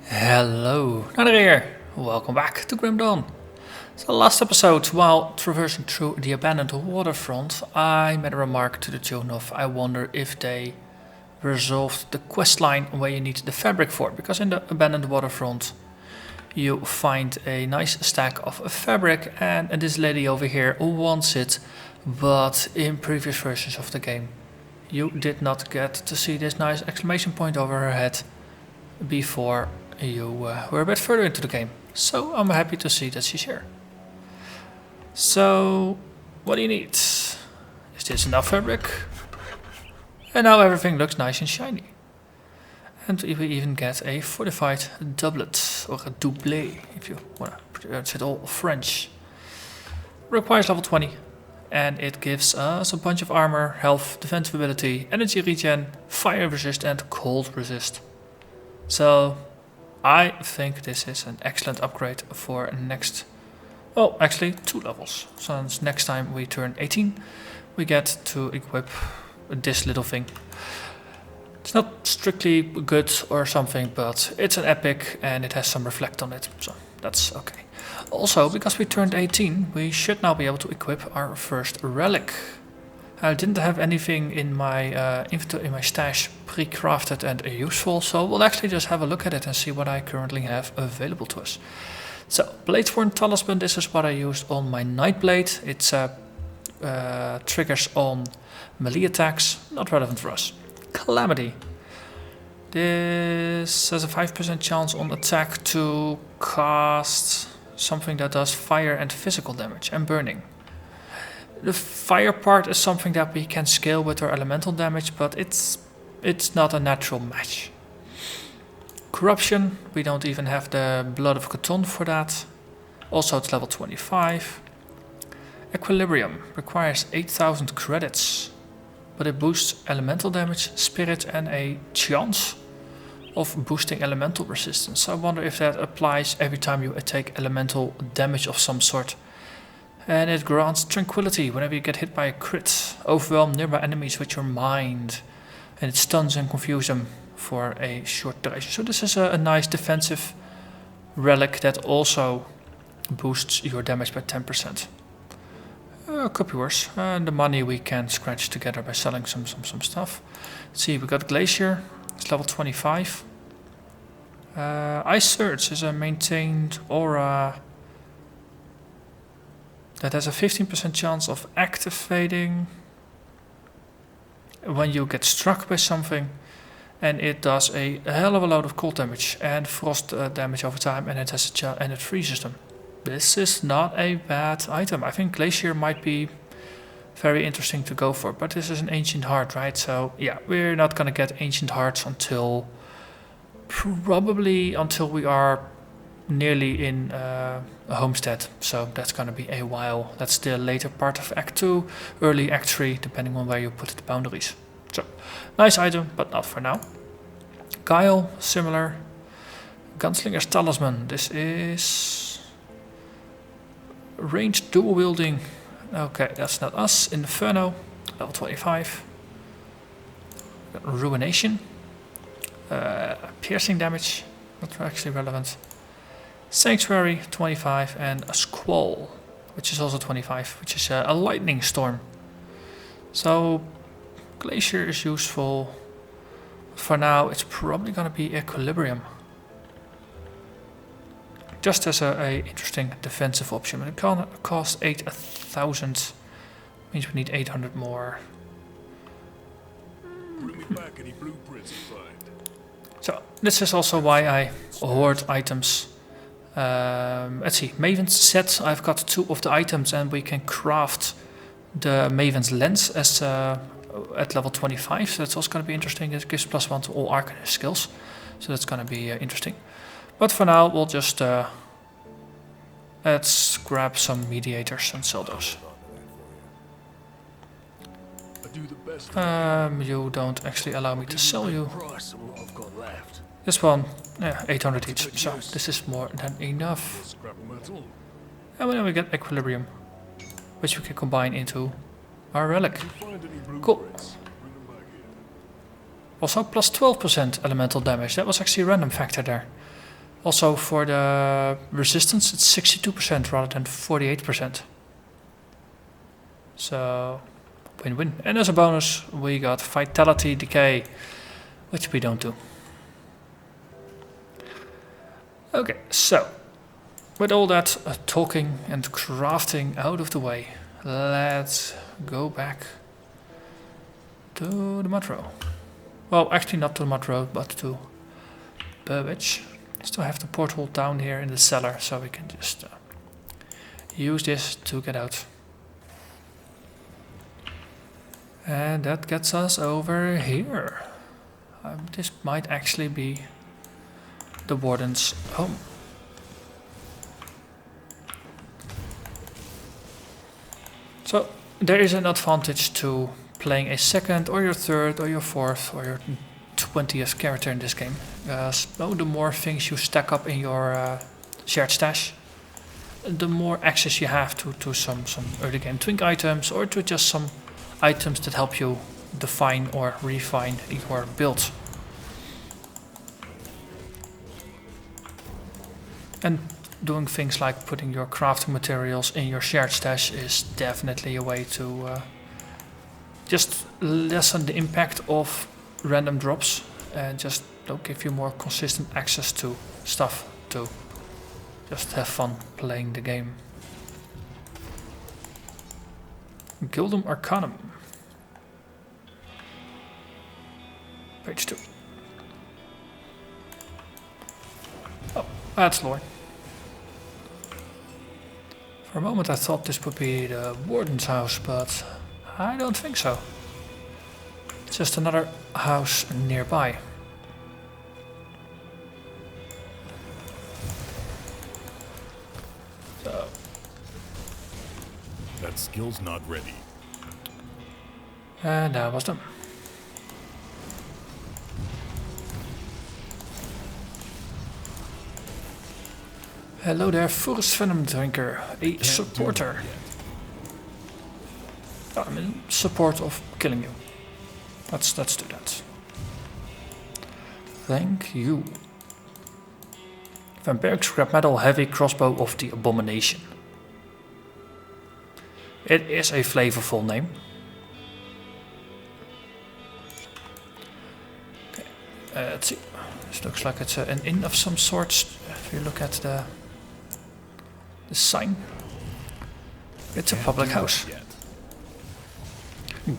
Hello, Narnach here. Welcome back to Grim Dawn. So last episode, while traversing through the abandoned waterfront, I made a remark to the tune of I wonder if they resolved the questline where you need the fabric for, because in the abandoned waterfront you find a nice stack of fabric and this lady over here wants it, but in previous versions of the game you did not get to see this nice exclamation point over her head before you were a bit further into the game. So I'm happy to see that she's here. So what do you need? Is this enough fabric? And now everything looks nice and shiny. And we even get a fortified doublet, or a doublé, if you want to pronounce it all French. Requires level 20, and it gives us a bunch of armor, health, defensive ability, energy regen, fire resist and cold resist. So I think this is an excellent upgrade for next, well actually 2 levels. So next time we turn 18 we get to equip this little thing. It's not strictly good or something, but it's an epic and it has some reflect on it, so that's okay. Also, because we turned 18, we should now be able to equip our first relic. I didn't have anything in my inventory, in my stash, pre-crafted and useful, so we'll actually just have a look at it and see what I currently have available to us. So, Bladeborn Talisman, this is what I used on my Nightblade. It's triggers on melee attacks, not relevant for us. Calamity. This has a 5% chance on attack to cast something that does fire and physical damage and burning. The fire part is something that we can scale with our elemental damage, but it's not a natural match. Corruption, we don't even have the Blood of Cthulhu for that. Also it's level 25. Equilibrium requires 8000 credits, but it boosts elemental damage, spirit and a chance of boosting elemental resistance. So I wonder if that applies every time you take elemental damage of some sort. And it grants tranquility whenever you get hit by a crit. Overwhelm nearby enemies with your mind. And it stuns and confuses them for a short duration. So this is a nice defensive relic that also boosts your damage by 10%. Could be worse. And the money we can scratch together by selling some stuff. Let's see, we got Glacier. It's level 25. Ice Surge is a maintained aura that has a 15% chance of activating when you get struck by something, and it does a hell of a load of cold damage and frost damage over time, and it has and it freezes them. This is not a bad item. I think Glacier might be very interesting to go for, but this is an Ancient Heart, right? So yeah, we're not gonna get Ancient Hearts until probably until we are nearly in a homestead, so that's gonna be a while. That's the later part of Act 2, early Act 3, depending on where you put the boundaries. So, nice item, but not for now. Guile, similar. Gunslinger's Talisman, this is ranged dual wielding. Okay, that's not us. Inferno, level 25. Ruination. Piercing damage, not actually relevant. Sanctuary, 25, and a Squall, which is also 25, which is a lightning storm. So, Glacier is useful. For now, it's probably going to be Equilibrium. Just as a interesting defensive option. But it costs 8,000, means we need 800 more. So, this is also why I hoard items. Let's see, Maven's set. I've got 2 of the items and we can craft the Maven's lens as at level 25, so that's also going to be interesting. It gives +1 to all Arcanist skills, so that's going to be interesting. But for now we'll just let's grab some mediators and sell those. You don't actually allow me to sell you. This one, yeah, 800 each, so this is more than enough. And then we get Equilibrium, which we can combine into our relic. Cool. Also plus 12% elemental damage, that was actually a random factor there. Also for the resistance, it's 62% rather than 48%. So, win-win. And as a bonus, we got Vitality Decay, which we don't do. Okay, so, with all that talking and crafting out of the way, let's go back to the mud row. Well, actually not to the mud row, but to Burbage. Still have the porthole down here in the cellar, so we can just use this to get out. And that gets us over here. This might actually be the warden's home. So there is an advantage to playing a second or your third or your fourth or your 20th character in this game. The more things you stack up in your shared stash, the more access you have to some early game twink items, or to just some items that help you define or refine your build. And doing things like putting your crafting materials in your shared stash is definitely a way to just lessen the impact of random drops and just give you more consistent access to stuff to just have fun playing the game. Gildum Arcanum. Page 2. Oh, that's lore. For a moment I thought this would be the warden's house, but I don't think so. It's just another house nearby. So. That skill's not ready. And that was them. Hello there, Forest Venom Drinker, a supporter. I'm in support of killing you. Let's do that. Thank you. Vampiric scrap metal heavy crossbow of the abomination. It is a flavorful name. Okay, let's see. This looks like it's an inn of some sort. If you look at the sign, it's a public house.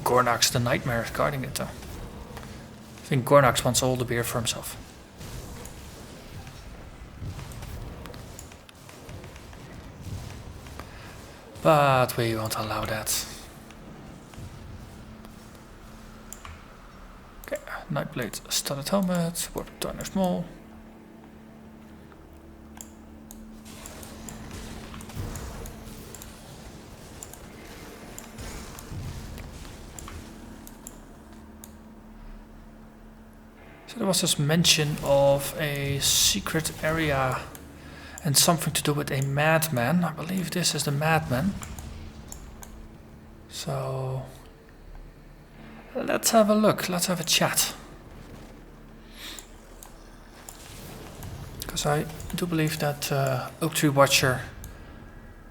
Gornax the Nightmare is guarding it though. I think Gornax wants all the beer for himself. But we won't allow that. Okay, Nightblade studded helmet, warp diner small. So there was this mention of a secret area and something to do with a madman. I believe this is the madman. So let's have a look, let's have a chat. Because I do believe that Oak Tree Watcher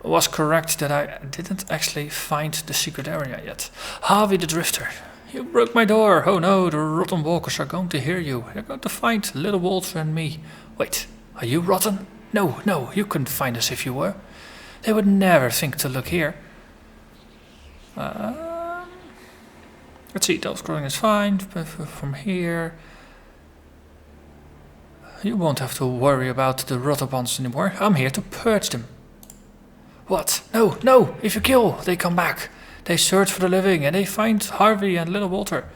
was correct that I didn't actually find the secret area yet. Harvey the Drifter. You broke my door. Oh no, the rotten walkers are going to hear you. They're going to find little Walter and me. Wait, are you rotten? No, you couldn't find us if you were. They would never think to look here. Let's see, delve scrolling is fine. From here, you won't have to worry about the Rotterbands anymore. I'm here to purge them. What? No, if you kill, they come back. They search for the living and they find Harvey and little Walter.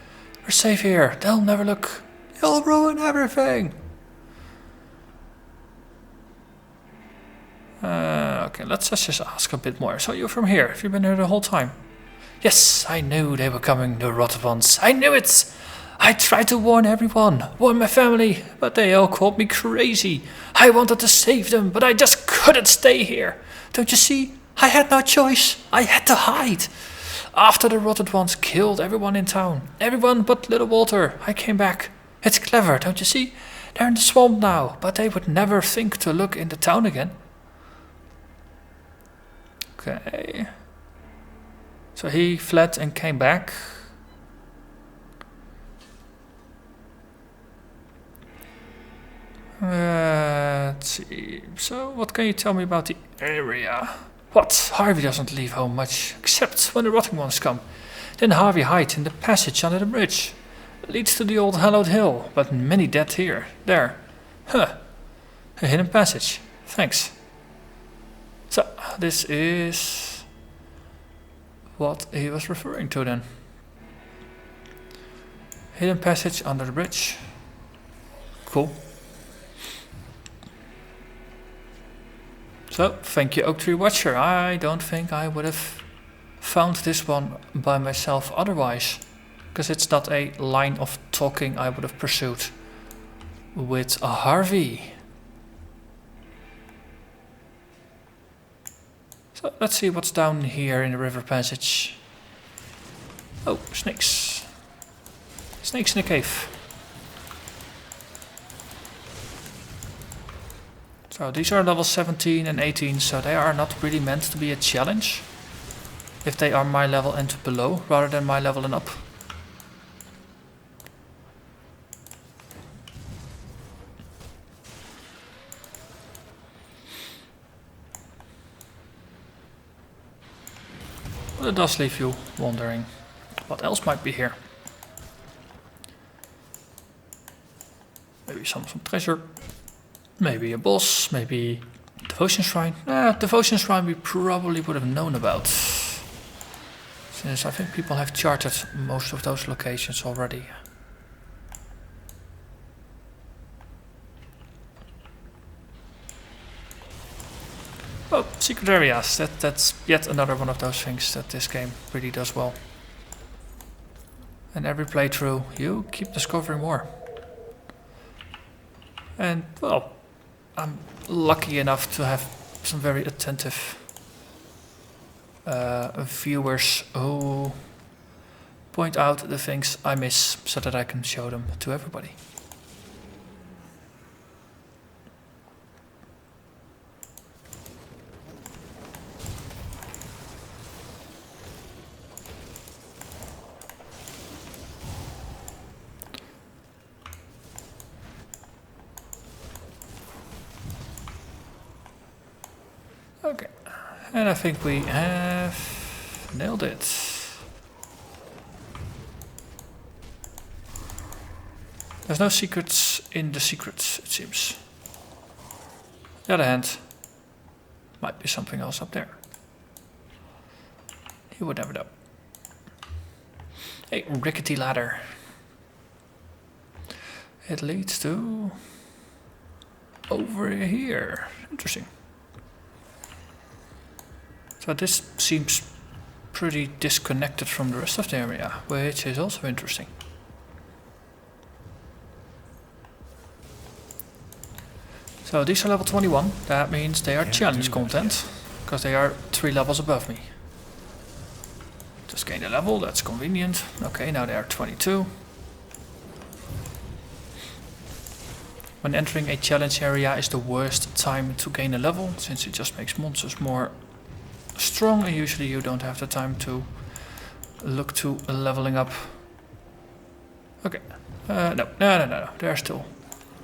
We're safe here. They'll never look. They'll ruin everything. Okay, let's just ask a bit more. So you're from here. Have you been here the whole time? Yes, I knew they were coming, the Rotterbands. I knew it. I tried to warn everyone, warn my family, but they all called me crazy. I wanted to save them, but I just couldn't stay here. Don't you see? I had no choice. I had to hide. After the rotted ones killed everyone in town, everyone but little Walter, I came back. It's clever, don't you see? They're in the swamp now, but they would never think to look in the town again. Okay. So he fled and came back. Let's see. So, what can you tell me about the area? What? Harvey doesn't leave home much, except when the rotting ones come. Then Harvey hides in the passage under the bridge. It leads to the old hallowed hill, but many dead here. There. Huh. A hidden passage. Thanks. So, this is what he was referring to then. Hidden passage under the bridge. Cool. So, thank you Oak Tree Watcher. I don't think I would have found this one by myself otherwise. Because it's not a line of talking I would have pursued with a Harvey. So, let's see what's down here in the river passage. Oh, snakes. Snakes in the cave. So these are level 17 and 18, so they are not really meant to be a challenge. If they are my level and below, rather than my level and up. But it does leave you wondering what else might be here. Maybe some treasure. Maybe a boss, maybe devotion shrine. Devotion shrine we probably would have known about. Since I think people have charted most of those locations already. Oh, secret areas. That's yet another one of those things that this game really does well. And every playthrough you keep discovering more. And well, I'm lucky enough to have some very attentive viewers who point out the things I miss so that I can show them to everybody. Okay, and I think we have nailed it. There's no secrets in the secrets, it seems. On the other hand, might be something else up there. You would never know. A rickety ladder. It leads to over here. Interesting. So this seems pretty disconnected from the rest of the area, which is also interesting. So these are level 21, that means they are challenge content, because they are 3 levels above me. Just gain a level, that's convenient. Okay, now they are 22. When entering a challenge area is the worst time to gain a level, since it just makes monsters more strong, and usually you don't have the time to look to leveling up. Okay, no, there are still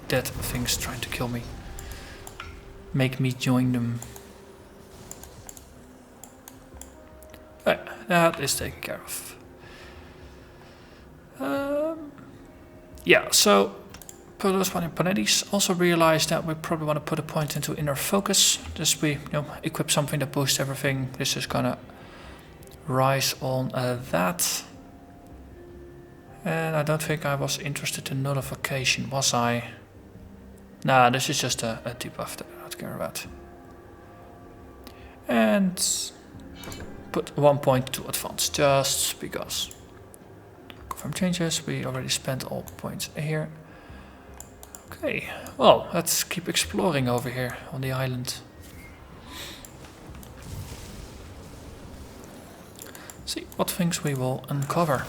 dead things trying to kill me. Make me join them. That is taken care of. Yeah, so for those one in Panetti's, also realize that we probably want to put a point into inner focus. Just we equip something that boosts everything. This is gonna rise on that. And I don't think I was interested in nullification, was I? Nah, this is just a debuff that I don't care about. And put 1 point to advance, just because. Confirm changes, we already spent all points here. Okay, well, let's keep exploring over here on the island. See what things we will uncover.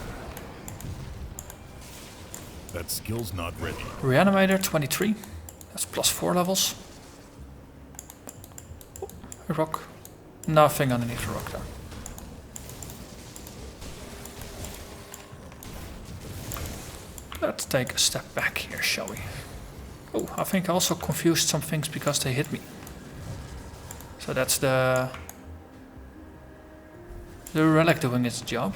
That skill's not ready. Reanimator 23. That's plus 4 levels. Oh, a rock. Nothing underneath the rock there. Let's take a step back here, shall we? Oh, I think I also confused some things because they hit me. So that's the relic doing its job.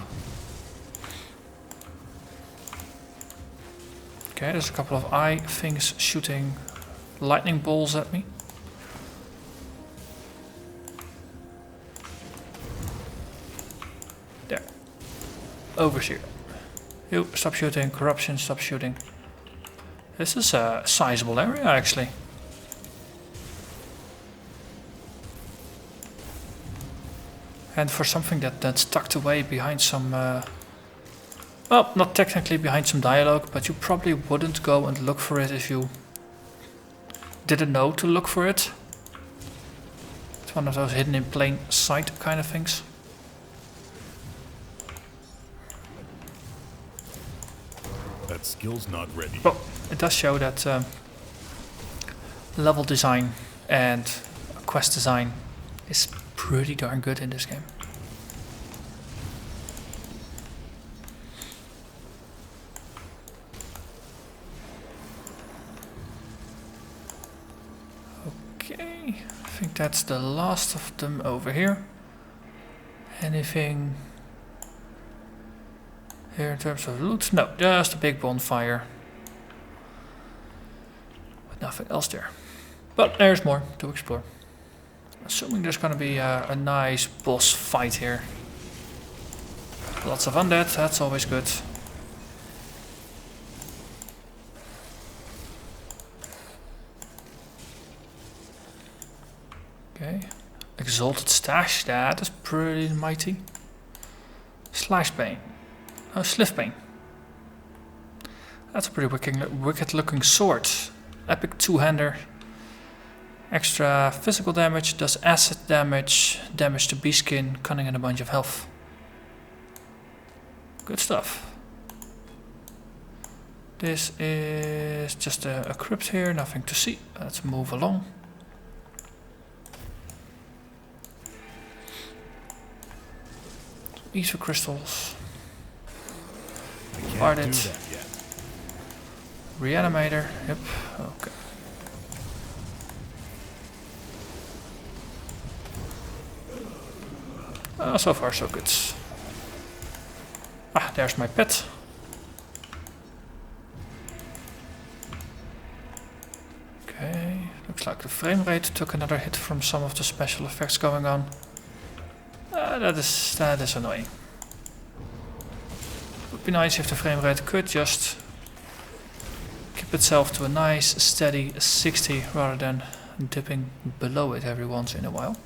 Okay, there's a couple of eye things shooting lightning balls at me. There. Overseer. You, stop shooting. Corruption, stop shooting. This is a sizable area, actually. And for something that's tucked away behind some... well, not technically behind some dialogue, but you probably wouldn't go and look for it if you didn't know to look for it. It's one of those hidden in plain sight kind of things. That skill's not ready. Well, it does show that level design and quest design is pretty darn good in this game. Okay, I think that's the last of them over here. Anything here in terms of loot? No, just a big bonfire. But nothing else there. But there's more to explore. Assuming there's gonna be a nice boss fight here. Lots of undead, that's always good. Okay. Exalted Stash, that is pretty mighty. Slash Bane. Oh, Sliff Bane. That's a pretty wicked looking sword. Epic two-hander. Extra physical damage, does acid damage, damage to beastskin, cunning and a bunch of health. Good stuff. This is just a crypt here, nothing to see. Let's move along. Ether crystals. Can't do that yet. Reanimator, yep, okay. So far so good. Ah, there's my pet. Okay, looks like the frame rate took another hit from some of the special effects going on. That is annoying. Would be nice if the frame rate could just keep itself to a nice steady 60 rather than dipping below it every once in a while.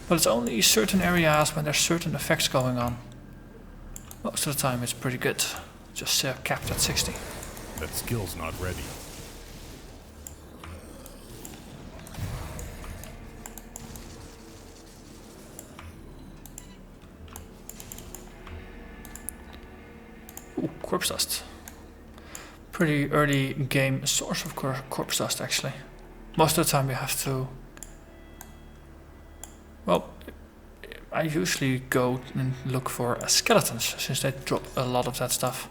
But it's only certain areas when there's certain effects going on. Most of the time it's pretty good. Just capped at 60. That skill's not ready. Ooh, corpse dust. Pretty early game source of corpse dust actually. Most of the time you have to... Well, I usually go and look for skeletons, since they drop a lot of that stuff.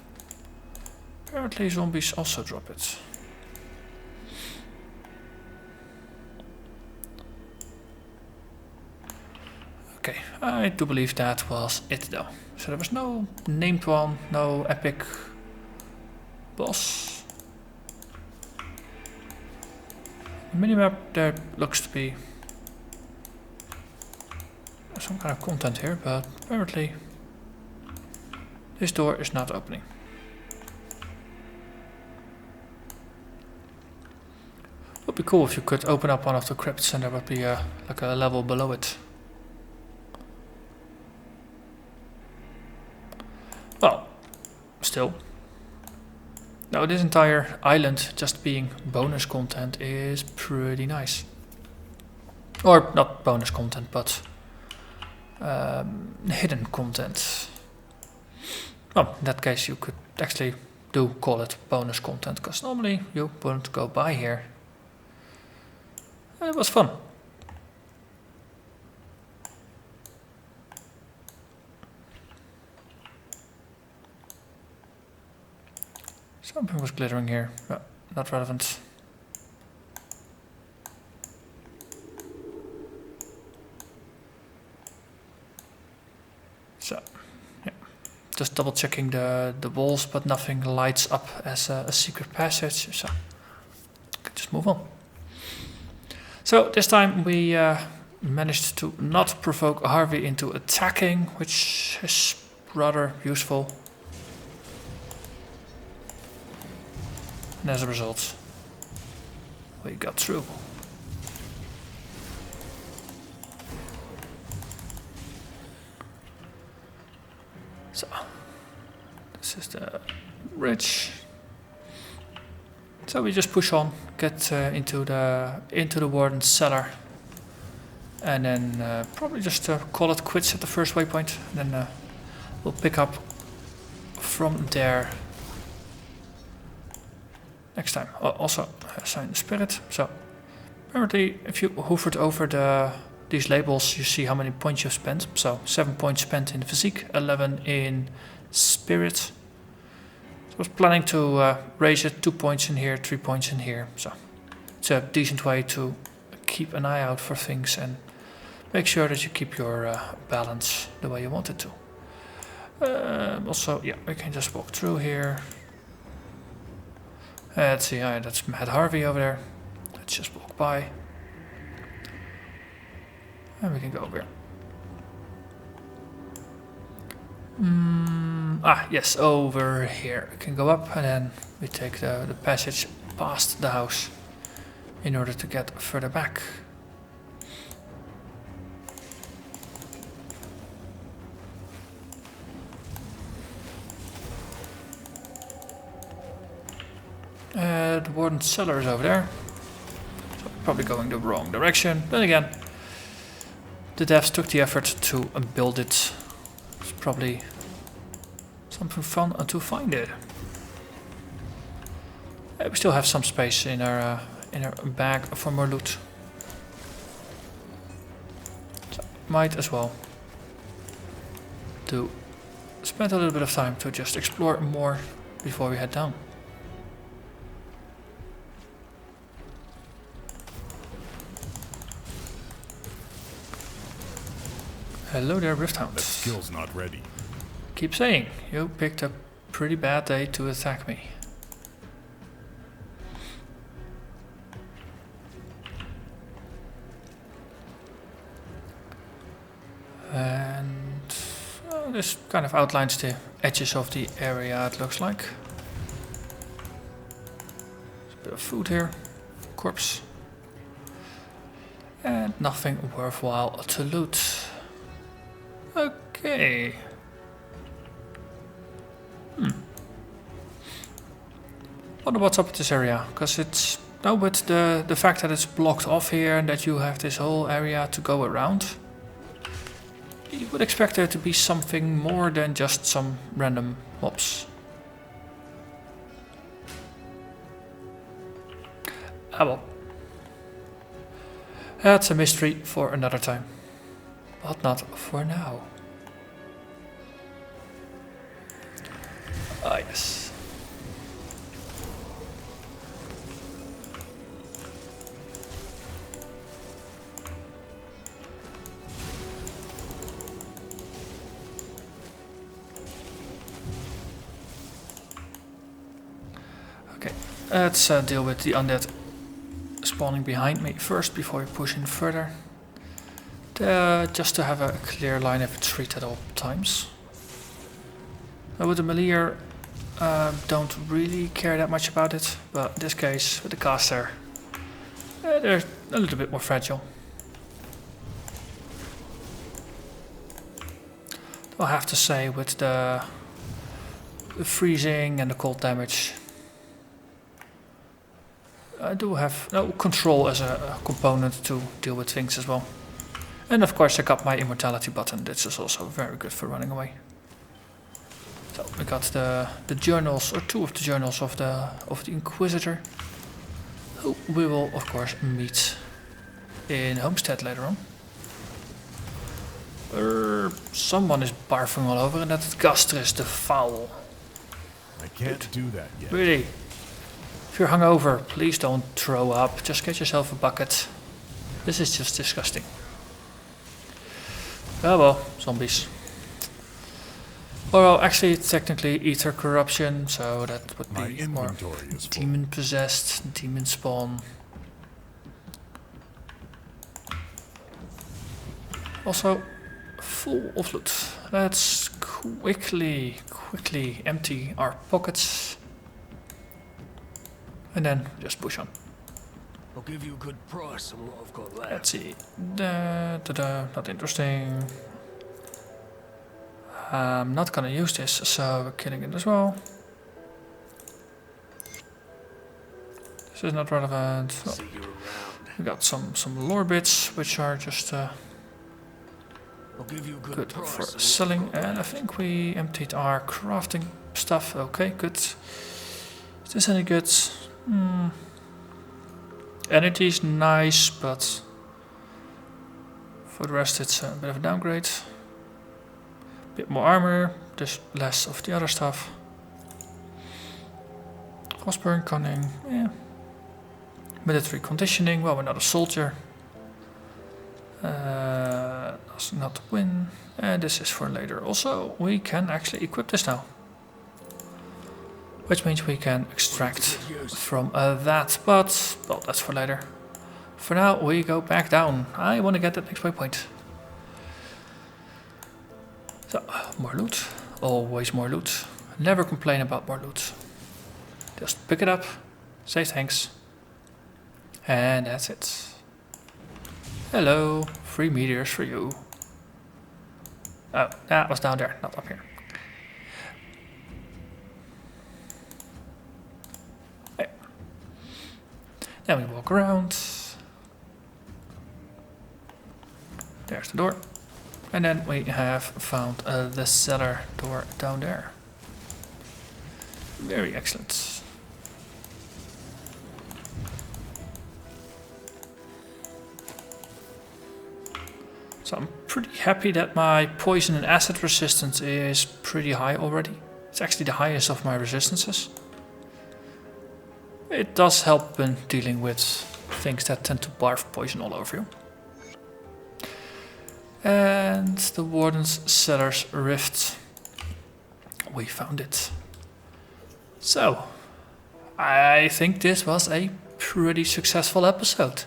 Apparently zombies also drop it. Okay, I do believe that was it though. So there was no named one, no epic boss. The minimap there looks to be some kind of content here, but apparently this door is not opening. It would be cool if you could open up one of the crypts and there would be like a level below it. Well, still. Now this entire island just being bonus content is pretty nice. Or not bonus content, but hidden content. Oh, in that case you could actually do call it bonus content, because normally you wouldn't go by here. And it was fun. Something was glittering here, but not relevant. So, yeah, just double checking the walls, but nothing lights up as a secret passage, so just move on. So this time we managed to not provoke Harvey into attacking, which is rather useful. And as a result, we got through. So, this is the bridge. So we just push on, get into the warden's cellar, and then probably just call it quits at the first waypoint. And then we'll pick up from there next time. Also, assign the spirit. So apparently, if you hovered over these labels, you see how many points you've spent. So 7 points spent in physique, 11 in spirit. So I was planning to raise it 2 points in here, 3 points in here. So it's a decent way to keep an eye out for things and make sure that you keep your balance the way you want it to. Also, yeah, we can just walk through here. Let's see, that's Mad Harvey over there. Let's just walk by. And we can go over here. Yes, over here. We can go up and then we take the passage past the house in order to get further back. The warden's cellar is over there. So probably going the wrong direction. Then again, the devs took the effort to build it. It's probably something fun to find it. We still have some space in our bag for more loot. So might as well to spend a little bit of time to just explore more before we head down. Hello there, Rifthound. That skill's not ready. Keep saying, you picked a pretty bad day to attack me. And this kind of outlines the edges of the area, it looks like. There's a bit of food here, corpse. And nothing worthwhile to loot. Okay. Wonder what's up with this area, because it's now with the fact that it's blocked off here and that you have this whole area to go around. You would expect there to be something more than just some random mobs. Ah well. That's a mystery for another time. But not for now. Ah, yes. Okay, let's deal with the undead spawning behind me first before we push in further. Just to have a clear line of retreat at all times. With the melee, don't really care that much about it, but in this case, with the caster, they're a little bit more fragile. I'll have to say, with the freezing and the cold damage, I do have no control as a component to deal with things as well. And of course I got my immortality button, this is also very good for running away. So we got the journals, or two of the journals of the Inquisitor, who we will of course meet in Homestead later on. Someone is barfing all over, and that's Gastris the Foul. I can't do that yet. Really? If you're hungover, please don't throw up. Just get yourself a bucket. This is just disgusting. Oh well, zombies. Well, actually, technically ether corruption, so that would My be more inventory is full. demon possessed, demon spawn. Also, full of loot. Let's quickly empty our pockets. And then just push on. I'll give you a good price on what I've got left. Let's see. Not interesting. I'm not gonna use this, so we're killing it as well. This is not relevant. Well, See you around. we got some lore bits, which are just I'll give you a good good price for on what selling. I've got And I left. think we emptied our crafting stuff. Okay, good. Is this any good? Energy's nice, but for the rest it's a bit of a downgrade. Bit more armor, just less of the other stuff. Frostburn, cunning, yeah. Military conditioning, well, we're not a soldier. That's not win. And this is for later. Also, we can actually equip this now. Which means we can extract from that, but, well, that's for later. For now, we go back down. I want to get that next waypoint. So, more loot. Always more loot. Never complain about more loot. Just pick it up, say thanks. And that's it. Hello, 3 meters for you. Oh, that was down there, not up here. Okay. Then we walk around. There's the door. And then we have found the cellar door down there. Very excellent. So I'm pretty happy that my poison and acid resistance is pretty high already. It's actually the highest of my resistances. It does help when dealing with things that tend to barf poison all over you. And the warden's cellar's rift. We found it. So, I think this was a pretty successful episode.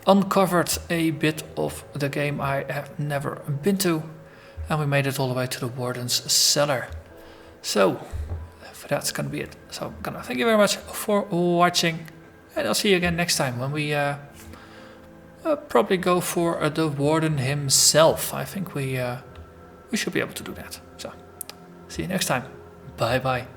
Uncovered a bit of the game I have never been to, and we made it all the way to the warden's cellar. So, that's gonna be it. So, I'm gonna thank you very much for watching, and I'll see you again next time when we probably go for the warden himself. I think we should be able to do that. So, see you next time. Bye bye.